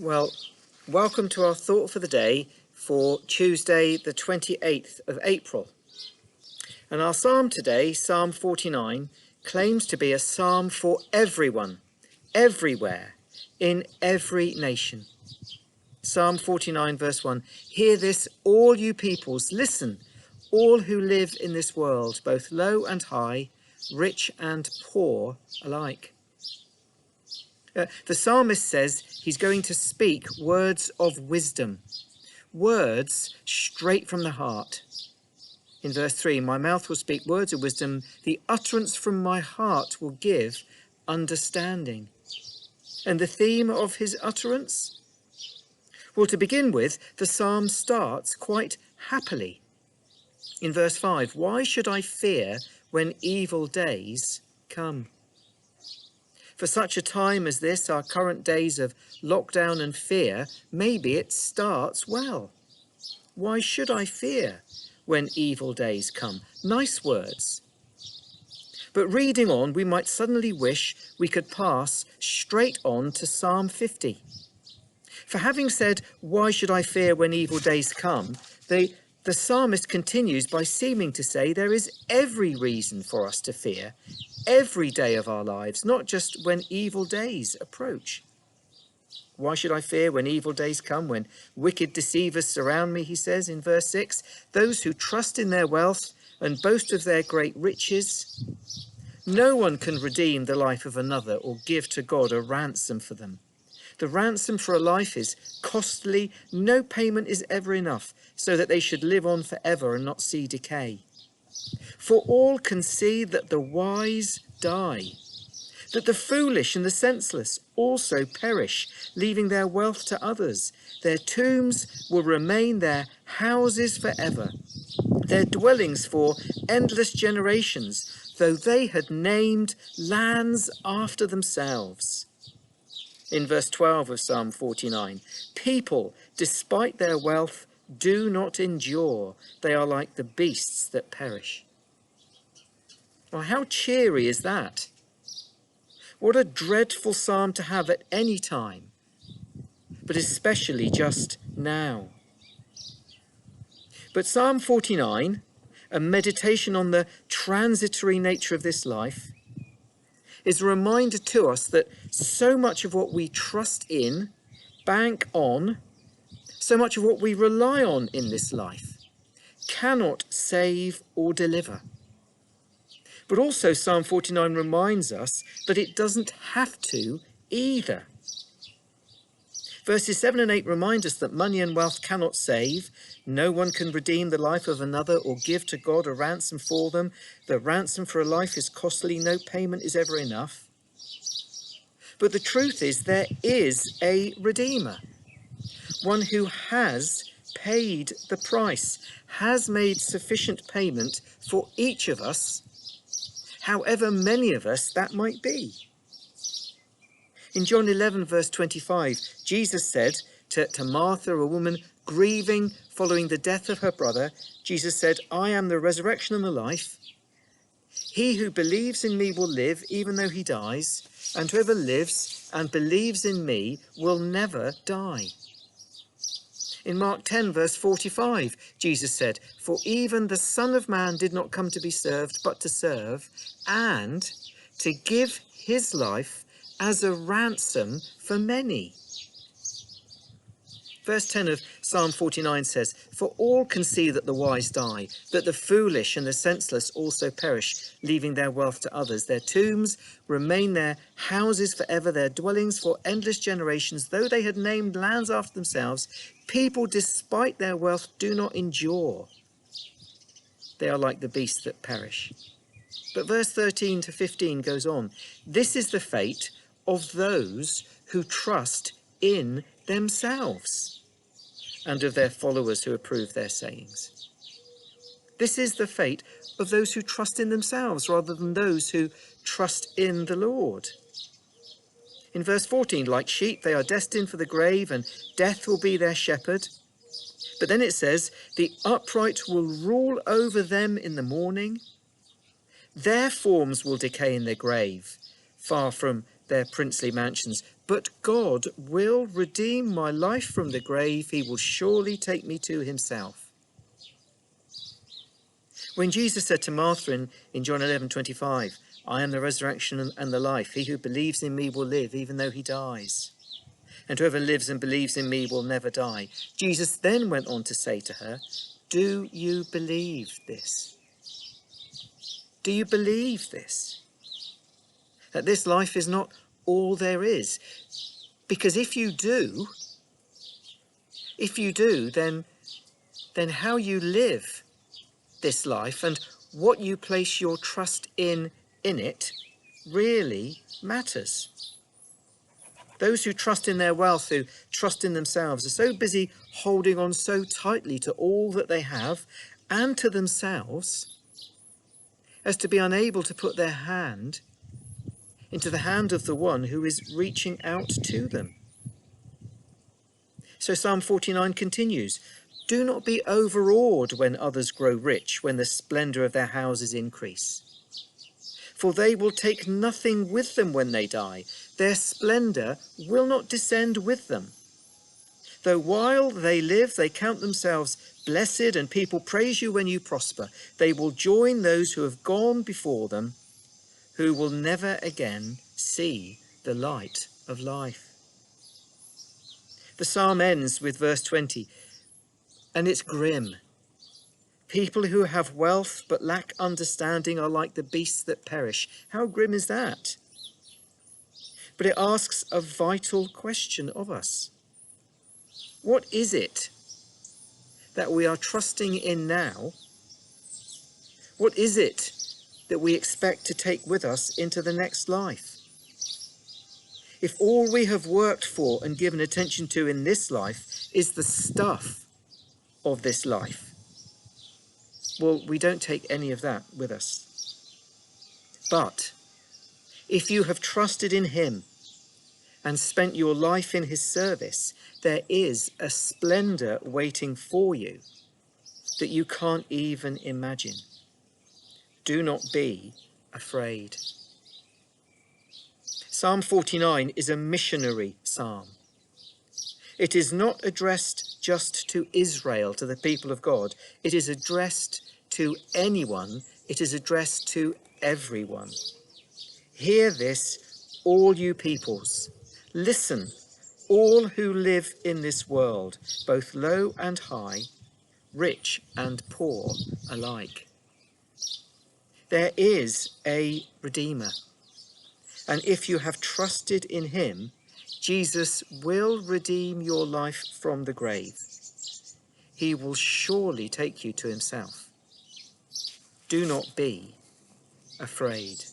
Well, welcome to our thought for the day for Tuesday, the 28th of April. And our psalm today, Psalm 49, claims to be a psalm for everyone, everywhere, in every nation. Psalm 49, verse 1, "Hear this, all you peoples, listen, all who live in this world, both low and high, rich and poor alike." The psalmist says he's going to speak words of wisdom, words straight from the heart. In verse 3, "My mouth will speak words of wisdom, the utterance from my heart will give understanding." And the theme of his utterance? Well, to begin with, the psalm starts quite happily. In verse 5, "Why should I fear when evil days come?" For such a time as this, our current days of lockdown and fear, maybe it starts well. Why should I fear when evil days come? Nice words. But reading on, we might suddenly wish we could pass straight on to Psalm 50. For having said, "Why should I fear when evil days come?" the psalmist continues by seeming to say there is every reason for us to fear every day of our lives, not just when evil days approach. "Why should I fear when evil days come, when wicked deceivers surround me," he says in verse 6, "those who trust in their wealth and boast of their great riches? No one can redeem the life of another or give to God a ransom for them. The ransom for a life is costly. No payment is ever enough, so that they should live on forever and not see decay. For all can see that the wise die, that the foolish and the senseless also perish, leaving their wealth to others. Their tombs will remain their houses forever, their dwellings for endless generations, though they had named lands after themselves." In verse 12 of Psalm 49, "People, despite their wealth, do not endure. They are like the beasts that perish." Well, how cheery is that? What a dreadful psalm to have at any time, but especially just now. But Psalm 49, a meditation on the transitory nature of this life, is a reminder to us that so much of what we trust in, bank on, so much of what we rely on in this life cannot save or deliver. But also Psalm 49 reminds us that it doesn't have to either. Verses 7 and 8 remind us that money and wealth cannot save. No one can redeem the life of another or give to God a ransom for them. The ransom for a life is costly. No payment is ever enough. But the truth is there is a Redeemer, one who has paid the price, has made sufficient payment for each of us, however many of us that might be. In John 11, verse 25, Jesus said to Martha, a woman grieving following the death of her brother, Jesus said, "I am the resurrection and the life. He who believes in me will live even though he dies, and whoever lives and believes in me will never die." In Mark 10, verse 45, Jesus said, "For even the Son of Man did not come to be served, but to serve, and to give his life as a ransom for many." Verse 10 of Psalm 49 says, "For all can see that the wise die, that the foolish and the senseless also perish, leaving their wealth to others. Their tombs remain their houses forever, their dwellings for endless generations. Though they had named lands after themselves, people, despite their wealth, do not endure. They are like the beasts that perish." But verse 13 to 15 goes on. "This is the fate of those who trust in themselves, and of their followers who approve their sayings." This is the fate of those who trust in themselves rather than those who trust in the Lord. In verse 14, "Like sheep they are destined for the grave, and death will be their shepherd." But then it says, "The upright will rule over them in the morning. Their forms will decay in their grave, far from their princely mansions, but God will redeem my life from the grave. He will surely take me to himself. When Jesus said to Martha in John 11:25, I am the resurrection and the life. He who believes in me will live even though he dies. And whoever lives and believes in me will never die. Jesus then went on to say to her, do you believe this? Do you believe this? That this life is not all there is? Because if you do, then how you live this life and what you place your trust in it really matters. Those who trust in their wealth, who trust in themselves, are so busy holding on so tightly to all that they have and to themselves as to be unable to put their hand into the hand of the one who is reaching out to them. So Psalm 49 continues, do not be overawed when others grow rich, when the splendour of their houses increase. For they will take nothing with them when they die. Their splendour will not descend with them. Though while they live, they count themselves blessed, and people praise you when you prosper. They will join those who have gone before them, who will never again see the light of life. The psalm ends with verse 20, and it's grim. People who have wealth but lack understanding are like the beasts that perish. How grim is that? But it asks a vital question of us. What is it that we are trusting in now? What is it that we expect to take with us into the next life? If all we have worked for and given attention to in this life is the stuff of this life, well, we don't take any of that with us. But if you have trusted in him and spent your life in his service, there is a splendour waiting for you that you can't even imagine. Do not be afraid. Psalm 49 is a missionary psalm. It is not addressed just to Israel, to the people of God. It is addressed to anyone. It is addressed to everyone. Hear this, all you peoples. Listen, all who live in this world, both low and high, rich and poor alike. There is a Redeemer. And if you have trusted in him, Jesus will redeem your life from the grave. He will surely take you to himself. Do not be afraid.